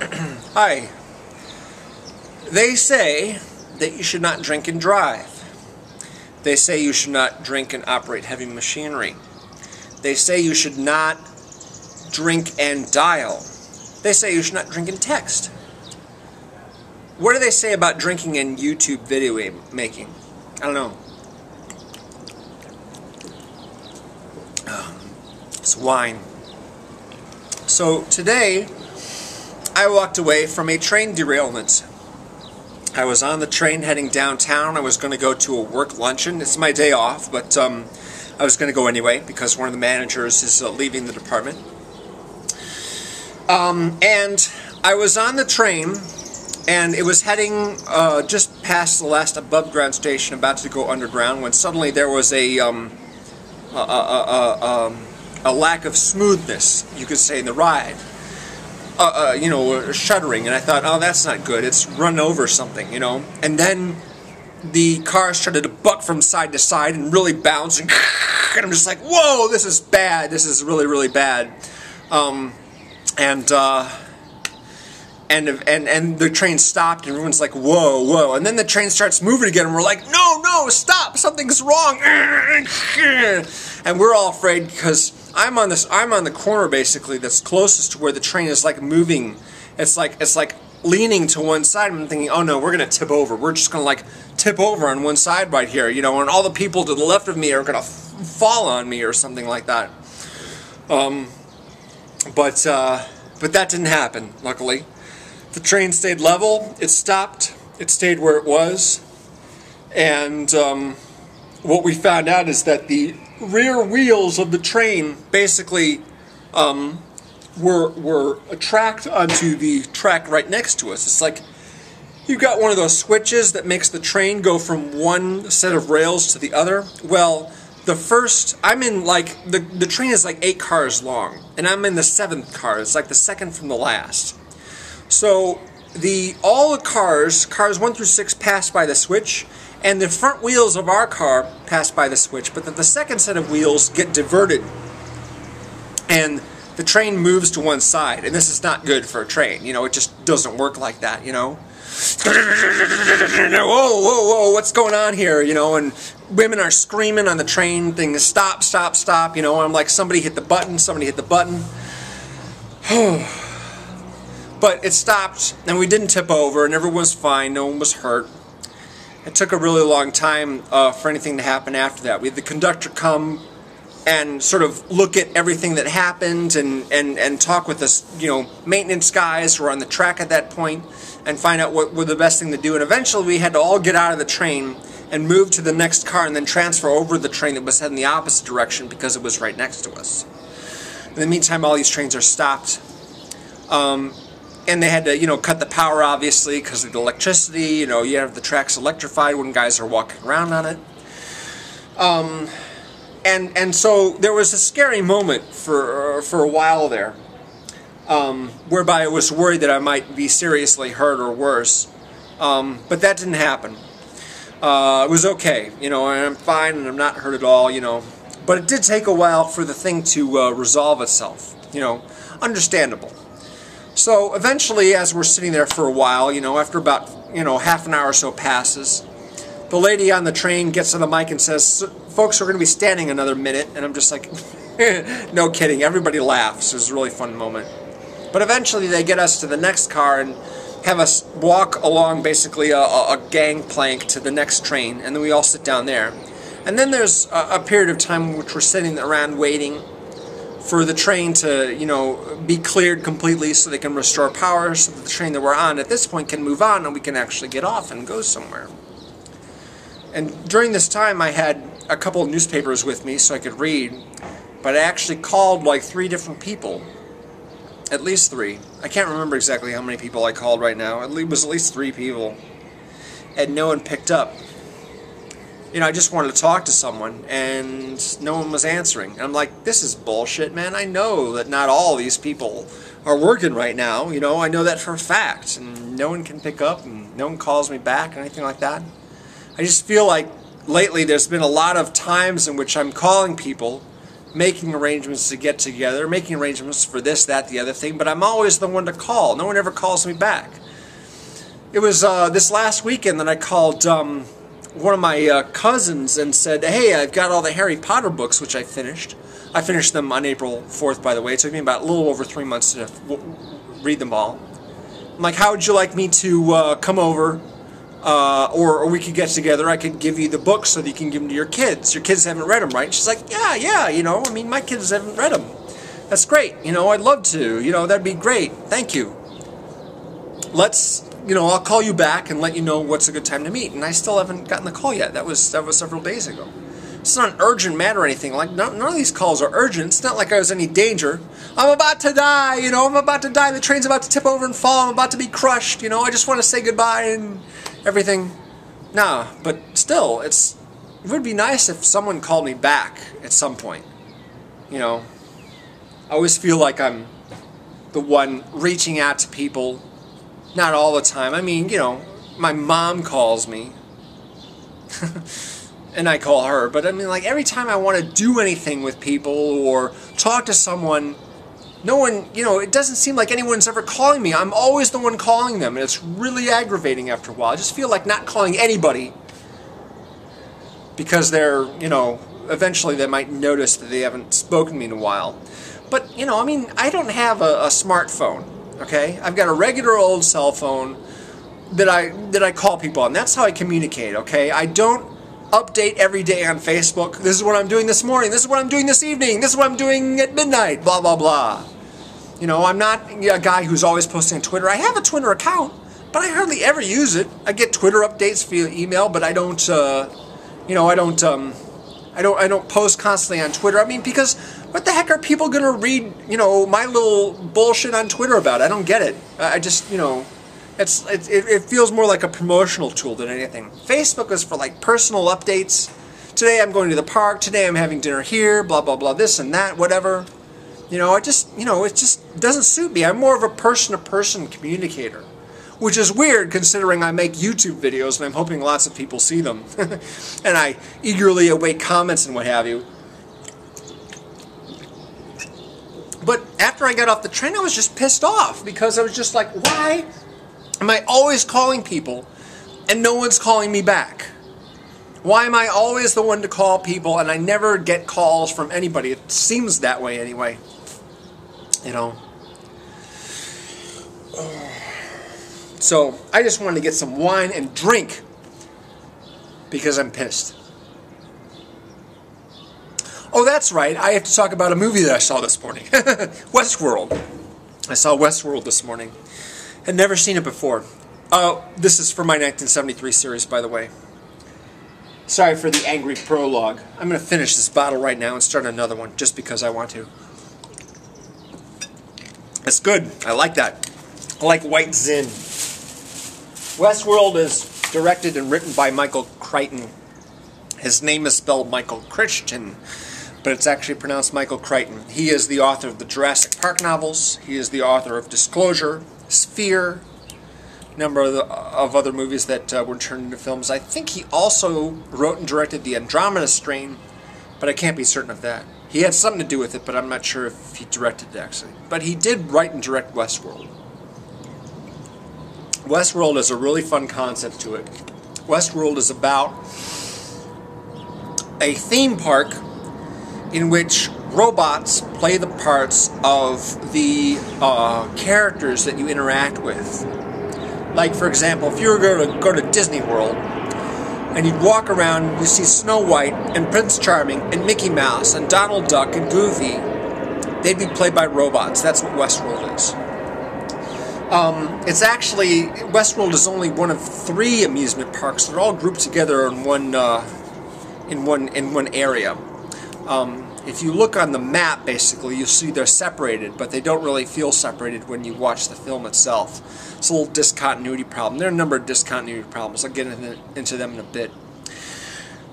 Hi. They say that you should not drink and drive. They say you should not drink and operate heavy machinery. They say you should not drink and dial. They say you should not drink and text. What do they say about drinking and YouTube video making? I don't know. It's wine. So today, I walked away from a train derailment. I was on the train heading downtown. I was going to go to a work luncheon. It's my day off, but I was going to go anyway because one of the managers is leaving the department. And I was on the train, and it was heading just past the last above ground station, about to go underground, when suddenly there was a lack of smoothness, you could say, in the ride. You know, shuddering, and I thought, oh, that's not good. It's run over something, you know. And then the car started to buck from side to side and really bounce, and I'm just like, whoa, this is bad. This is really, really bad. And the train stopped, and everyone's like, whoa, whoa. And then the train starts moving again, and we're like, no, no, stop, something's wrong. And we're all afraid because I'm on the corner basically that's closest to where the train is like moving. It's like leaning to one side. I'm thinking, oh no, we're gonna tip over. We're just gonna like tip over on one side right here, you know, and all the people to the left of me are gonna fall on me or something like that. But that didn't happen, luckily. The train stayed level, it stopped, it stayed where it was, and what we found out is that the rear wheels of the train basically were tracked onto the track right next to us. It's like you've got one of those switches that makes the train go from one set of rails to the other. Well, I'm in like, the train is like 8 cars long, and I'm in the 7th car. It's like the second from the last. So all the cars 1 through 6 pass by the switch, and the front wheels of our car pass by the switch, but the second set of wheels get diverted, and the train moves to one side, and this is not good for a train. You know, it just doesn't work like that, you know. Whoa, whoa, whoa, what's going on here, you know, and women are screaming on the train, things, stop, stop, stop, you know, and I'm like, somebody hit the button, somebody hit the button. But it stopped, and we didn't tip over, and everyone was fine, no one was hurt. It took a really long time for anything to happen after that. We had the conductor come and sort of look at everything that happened and talk with us, you know, maintenance guys who were on the track at that point and find out what were the best thing to do. And eventually we had to all get out of the train and move to the next car and then transfer over the train that was heading the opposite direction because it was right next to us. In the meantime, all these trains are stopped. And they had to, you know, cut the power, obviously, because of the electricity. You know, you have the tracks electrified when guys are walking around on it. And so there was a scary moment for a while there, whereby I was worried that I might be seriously hurt or worse. But that didn't happen. It was okay, you know, and I'm fine and I'm not hurt at all, you know. But it did take a while for the thing to resolve itself, you know, understandable. So eventually, as we're sitting there for a while, you know, after about, you know, half an hour or so passes, the lady on the train gets on the mic and says, folks, we're going to be standing another minute. And I'm just like, no kidding. Everybody laughs. It was a really fun moment. But eventually they get us to the next car and have us walk along basically a gangplank to the next train. And then we all sit down there. And then there's a period of time in which we're sitting around waiting for the train to, you know, be cleared completely so they can restore power so that the train that we're on at this point can move on and we can actually get off and go somewhere. And during this time I had a couple of newspapers with me so I could read, but I actually called like 3 different people. At least 3. I can't remember exactly how many people I called right now. It was at least 3 people. And no one picked up. You know, I just wanted to talk to someone, and no one was answering. And I'm like, this is bullshit, man. I know that not all these people are working right now. You know, I know that for a fact. And no one can pick up, and no one calls me back, or anything like that. I just feel like lately there's been a lot of times in which I'm calling people making arrangements to get together, making arrangements for this, that, the other thing, but I'm always the one to call. No one ever calls me back. It was this last weekend that I called one of my cousins and said, hey, I've got all the Harry Potter books, which I finished. I finished them on April 4th, by the way. It took me about a little over 3 months to read them all. I'm like, how would you like me to come over? Or we could get together. I could give you the books so that you can give them to your kids. Your kids haven't read them, right? And she's like, yeah, you know, I mean, my kids haven't read them. That's great. You know, I'd love to. You know, that'd be great. Thank you. Let's, you know, I'll call you back and let you know what's a good time to meet. And I still haven't gotten the call yet. That was several days ago. It's not an urgent matter or anything. Like, none of these calls are urgent. It's not like I was in any danger. I'm about to die, you know, I'm about to die. The train's about to tip over and fall. I'm about to be crushed, you know. I just want to say goodbye and everything. Nah, but still, it would be nice if someone called me back at some point. You know, I always feel like I'm the one reaching out to people. Not all the time. I mean, you know, my mom calls me. And I call her, but I mean, like, every time I want to do anything with people or talk to someone, no one, you know, it doesn't seem like anyone's ever calling me. I'm always the one calling them, and it's really aggravating after a while. I just feel like not calling anybody because they're, you know, eventually they might notice that they haven't spoken to me in a while. But, you know, I mean, I don't have a smartphone, okay? I've got a regular old cell phone that I call people on. That's how I communicate, okay? I don't update every day on Facebook. This is what I'm doing this morning. This is what I'm doing this evening. This is what I'm doing at midnight. Blah, blah, blah. You know, I'm not a guy who's always posting on Twitter. I have a Twitter account, but I hardly ever use it. I get Twitter updates via email, but I don't, you know, I don't post constantly on Twitter. I mean, because what the heck are people going to read, you know, my little bullshit on Twitter about? I don't get it. I just, you know, it feels more like a promotional tool than anything. Facebook is for like personal updates. Today I'm going to the park. Today I'm having dinner here. Blah blah blah. This and that. Whatever. You know, it just doesn't suit me. I'm more of a person-to-person communicator, which is weird considering I make YouTube videos and I'm hoping lots of people see them, and I eagerly await comments and what have you. But after I got off the train, I was just pissed off because I was just like, why am I always calling people and no one's calling me back? Why am I always the one to call people and I never get calls from anybody? It seems that way anyway. You know. So I just wanted to get some wine and drink because I'm pissed. Oh, that's right. I have to talk about a movie that I saw this morning. Westworld. I saw Westworld this morning. Had never seen it before. This is for my 1973 series, by the way. Sorry for the angry prologue. I'm going to finish this bottle right now and start another one, just because I want to. It's good. I like that. I like white zin. Westworld is directed and written by Micheal Crichton. His name is spelled Micheal Crichton, but it's actually pronounced Micheal Crichton. He is the author of the Jurassic Park novels. He is the author of Disclosure, Sphere, a number of other movies that were turned into films. I think he also wrote and directed The Andromeda Strain, but I can't be certain of that. He had something to do with it, but I'm not sure if he directed it, actually. But he did write and direct Westworld. Westworld is a really fun concept to it. Westworld is about a theme park in which robots play the parts of the characters that you interact with. Like, for example, if you were going to go to Disney World and you'd walk around, you see Snow White and Prince Charming and Mickey Mouse and Donald Duck and Goofy. They'd be played by robots. That's what Westworld is. It's actually, Westworld is only one of 3 amusement parks. They're all grouped together in one area. If you look on the map, basically, you'll see they're separated, but they don't really feel separated when you watch the film itself. It's a little discontinuity problem. There are a number of discontinuity problems. I'll get into them in a bit.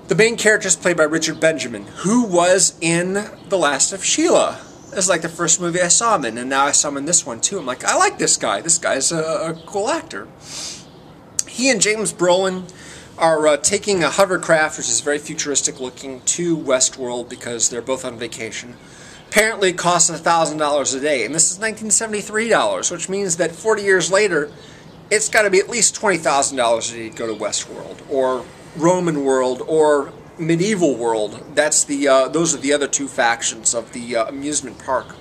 The main character is played by Richard Benjamin, who was in The Last of Sheila. It's like the first movie I saw him in, and now I saw him in this one too. I'm like, I like this guy. This guy's a cool actor. He and James Brolin are taking a hovercraft, which is very futuristic looking, to Westworld because they're both on vacation. Apparently it costs $1,000 a day, and this is $1973, which means that 40 years later, it's got to be at least $20,000 a day to go to Westworld, or Roman World, or Medieval World. That's the those are the other two factions of the amusement park.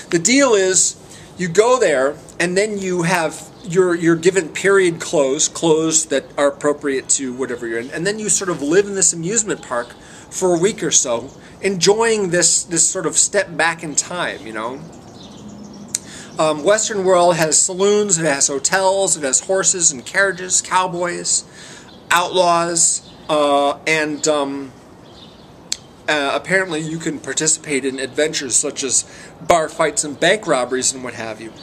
The deal is, you go there, and then you have you're given period clothes that are appropriate to whatever you're in, and then you sort of live in this amusement park for a week or so, enjoying this sort of step back in time, you know. Western World has saloons, it has hotels, it has horses and carriages, cowboys, outlaws, and apparently you can participate in adventures such as bar fights and bank robberies and what have you.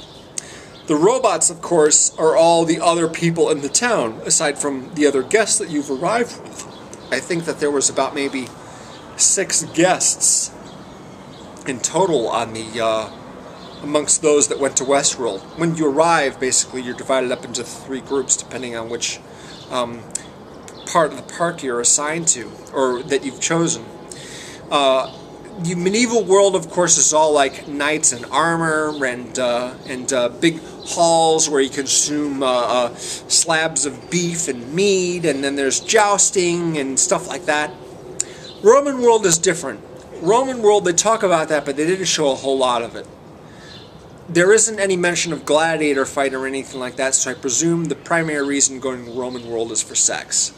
The robots, of course, are all the other people in the town, aside from the other guests that you've arrived with. I think that there was about maybe 6 guests in total on the amongst those that went to Westworld. When you arrive, basically, you're divided up into 3 groups, depending on which part of the park you're assigned to, or that you've chosen. The medieval world, of course, is all like knights in armor and big halls where you consume slabs of beef and meat, and then there's jousting and stuff like that. Roman world is different. Roman world, they talk about that, but they didn't show a whole lot of it. There isn't any mention of gladiator fight or anything like that, so I presume the primary reason going to Roman world is for sex.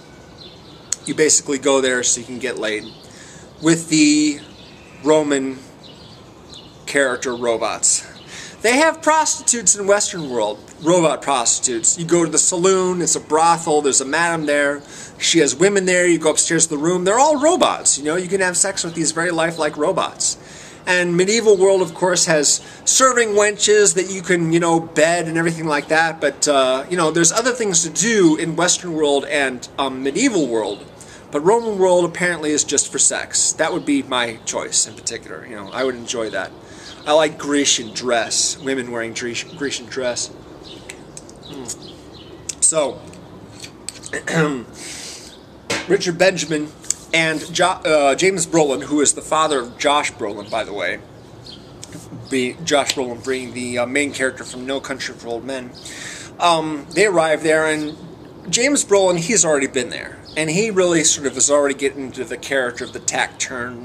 You basically go there so you can get laid with the Roman character robots. They have prostitutes in Western world, robot prostitutes. You go to the saloon, it's a brothel, there's a madam there, she has women there, you go upstairs to the room, they're all robots, you know, you can have sex with these very lifelike robots. And medieval world, of course, has serving wenches that you can, you know, bed and everything like that, but, you know, there's other things to do in Western world and medieval world. But Roman world apparently is just for sex. That would be my choice in particular. You know, I would enjoy that. I like Grecian dress. Women wearing Grecian dress. So, Richard Benjamin and James Brolin, who is the father of Josh Brolin, by the way. Josh Brolin being the main character from No Country for Old Men. They arrive there, and James Brolin, he's already been there. And he really sort of is already getting into the character of the taciturn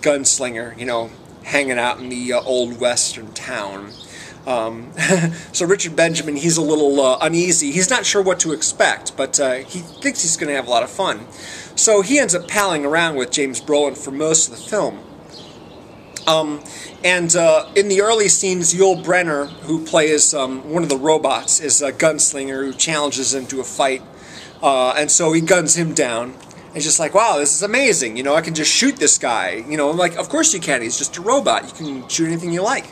gunslinger, you know, hanging out in the old western town. So Richard Benjamin, he's a little uneasy. He's not sure what to expect, but he thinks he's going to have a lot of fun. So he ends up palling around with James Brolin for most of the film. And in the early scenes, Yul Brenner, who plays one of the robots, is a gunslinger who challenges him to a fight. And so he guns him down. And he's just like, wow, this is amazing. You know, I can just shoot this guy. You know, I'm like, of course you can. He's just a robot. You can shoot anything you like.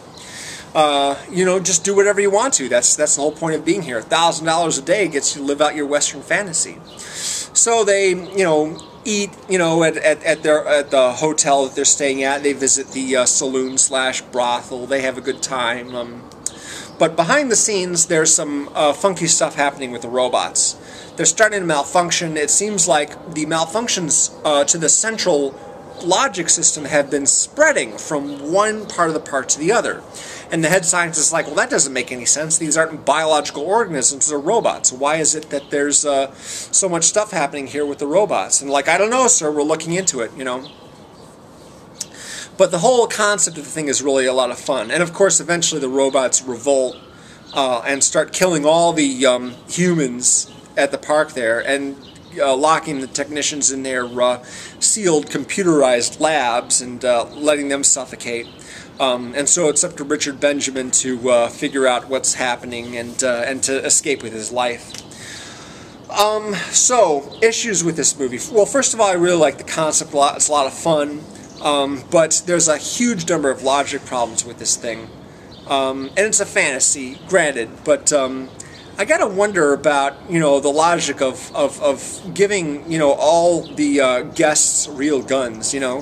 You know, just do whatever you want to. That's the whole point of being here. $1,000 a day gets you to live out your Western fantasy. So they, you know, eat, you know, at the hotel that they're staying at. They visit the saloon/brothel. They have a good time. But behind the scenes, there's some funky stuff happening with the robots. They're starting to malfunction. It seems like the malfunctions to the central logic system have been spreading from one part of the park to the other. And the head scientist is like, well, that doesn't make any sense. These aren't biological organisms, they're robots. Why is it that there's so much stuff happening here with the robots? And like, I don't know, sir, we're looking into it, you know. But the whole concept of the thing is really a lot of fun. And of course, eventually the robots revolt and start killing all the humans at the park there, and locking the technicians in their sealed computerized labs and letting them suffocate. And so it's up to Richard Benjamin to figure out what's happening and to escape with his life. So, issues with this movie. Well, first of all, I really like the concept a lot. It's a lot of fun. But there's a huge number of logic problems with this thing. And it's a fantasy, granted, but I gotta wonder about, you know, the logic of giving, you know, all the guests real guns, you know.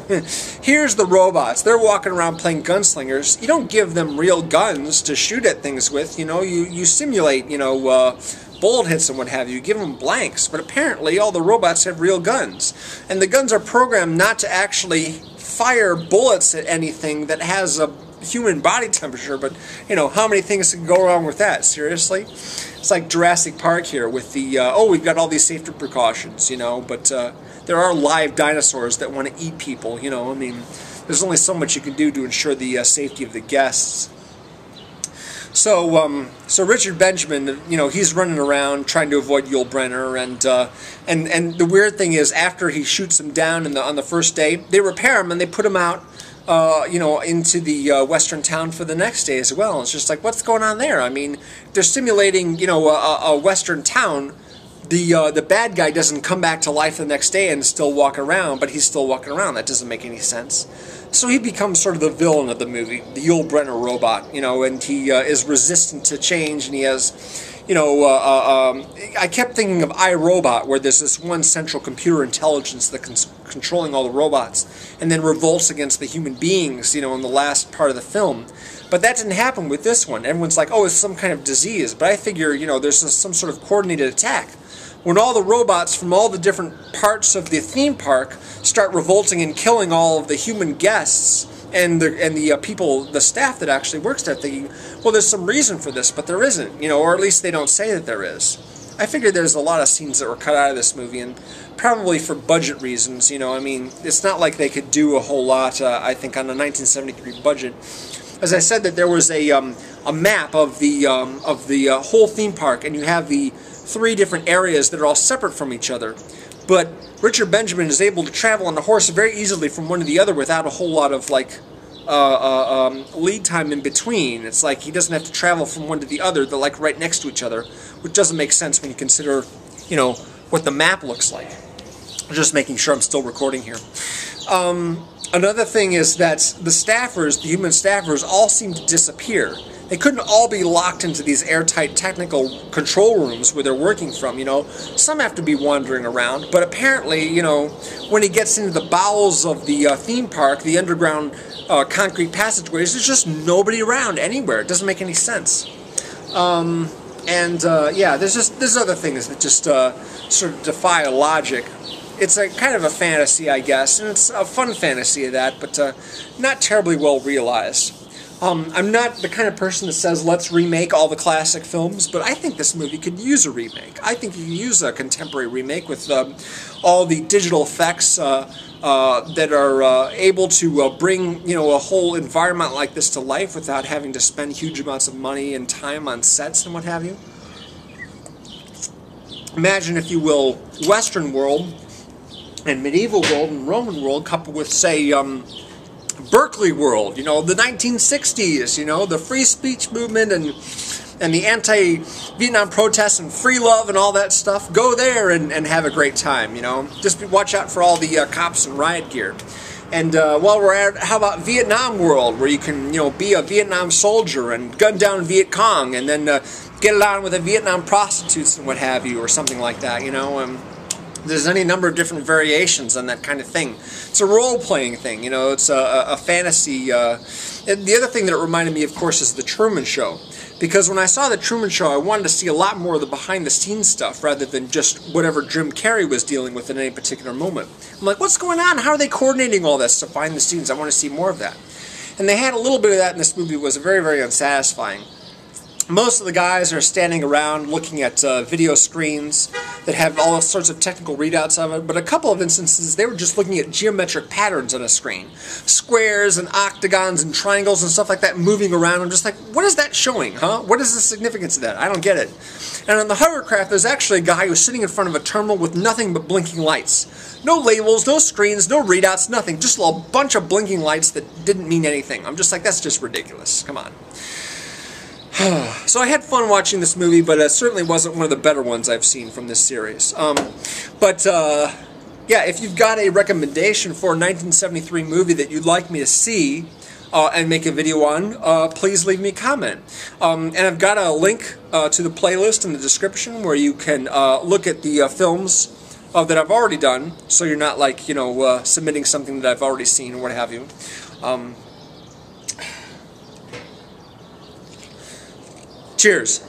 Here's the robots. They're walking around playing gunslingers. You don't give them real guns to shoot at things with, you know. You simulate, you know, bullet hits and what have you. You give them blanks. But apparently all the robots have real guns. And the guns are programmed not to actually fire bullets at anything that has a human body temperature, but, you know, how many things can go wrong with that? Seriously? It's like Jurassic Park here with the, oh, we've got all these safety precautions, you know, but there are live dinosaurs that want to eat people, you know. I mean, there's only so much you can do to ensure the safety of the guests. So, so Richard Benjamin, you know, he's running around trying to avoid Yul Brenner, and the weird thing is, after he shoots him down on the first day, they repair him and they put him out, you know, into the western town for the next day as well. It's just like, what's going on there? I mean, they're simulating, you know, a western town. The bad guy doesn't come back to life the next day and still walk around, but he's still walking around. That doesn't make any sense. So he becomes sort of the villain of the movie, the Yul Brenner robot, you know, and he is resistant to change, and he has, you know, I kept thinking of iRobot, where there's this one central computer intelligence that's controlling all the robots, and then revolts against the human beings, you know, in the last part of the film. But that didn't happen with this one. Everyone's like, oh, it's some kind of disease. But I figure, you know, there's some sort of coordinated attack. When all the robots from all the different parts of the theme park start revolting and killing all of the human guests and the people, the staff that actually works there, thinking, well, there's some reason for this, but there isn't, you know, or at least they don't say that there is. I figured there's a lot of scenes that were cut out of this movie, and probably for budget reasons, you know. I mean, it's not like they could do a whole lot, I think, on a 1973 budget. As I said, that there was a map of the whole theme park, and you have the 3 different areas that are all separate from each other. But Richard Benjamin is able to travel on a horse very easily from one to the other without a whole lot of, like, lead time in between. It's like he doesn't have to travel from one to the other. They're, like, right next to each other, which doesn't make sense when you consider, you know, what the map looks like. I'm just making sure I'm still recording here. Another thing is that the staffers, the human staffers, all seem to disappear. They couldn't all be locked into these airtight technical control rooms where they're working from, you know. Some have to be wandering around, but apparently, you know, when he gets into the bowels of the theme park, the underground concrete passageways, there's just nobody around anywhere. It doesn't make any sense. Yeah, there's other things that just sort of defy logic. It's a kind of a fantasy, I guess, and it's a fun fantasy of that, but not terribly well realized. I'm not the kind of person that says, let's remake all the classic films, but I think this movie could use a remake. I think you could use a contemporary remake with all the digital effects that are able to bring, you know, a whole environment like this to life without having to spend huge amounts of money and time on sets and what have you. Imagine, if you will, Western world and medieval world and Roman world coupled with, say, Berkeley world, you know, the 1960s, you know, the free speech movement and the anti-Vietnam protests and free love and all that stuff. Go there and have a great time, you know. Just watch out for all the cops and riot gear. And while we're at, how about Vietnam world, where you can, you know, be a Vietnam soldier and gun down Viet Cong and then get it on with the Vietnam prostitutes and what have you, or something like that, you know. There's any number of different variations on that kind of thing. It's a role-playing thing, you know. It's a fantasy. And the other thing that it reminded me, of course, is The Truman Show. Because when I saw The Truman Show, I wanted to see a lot more of the behind-the-scenes stuff rather than just whatever Jim Carrey was dealing with at any particular moment. I'm like, what's going on? How are they coordinating all this stuff behind the scenes? I want to see more of that. And they had a little bit of that in this movie. It was very, very unsatisfying. Most of the guys are standing around looking at video screens that have all sorts of technical readouts of it, but a couple of instances they were just looking at geometric patterns on a screen. Squares and octagons and triangles and stuff like that moving around. I'm just like, what is that showing, huh? What is the significance of that? I don't get it. And on the hovercraft, there's actually a guy who's sitting in front of a terminal with nothing but blinking lights. No labels, no screens, no readouts, nothing. Just a bunch of blinking lights that didn't mean anything. I'm just like, that's just ridiculous. Come on. So I had fun watching this movie, but it certainly wasn't one of the better ones I've seen from this series. Yeah, if you've got a recommendation for a 1973 movie that you'd like me to see, and make a video on, please leave me a comment. And I've got a link to the playlist in the description where you can look at the films that I've already done, so you're not like, you know, submitting something that I've already seen or what have you. Cheers.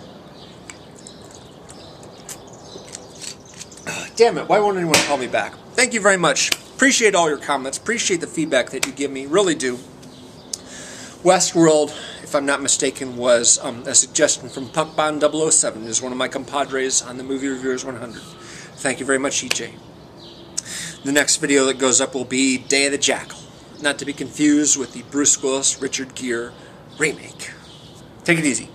Damn it, why won't anyone call me back? Thank you very much. Appreciate all your comments. Appreciate the feedback that you give me. Really do. Westworld, if I'm not mistaken, was a suggestion from PuckBond007. Is one of my compadres on the Movie Reviewers 100. Thank you very much, EJ. The next video that goes up will be Day of the Jackal. Not to be confused with the Bruce Willis, Richard Gere remake. Take it easy.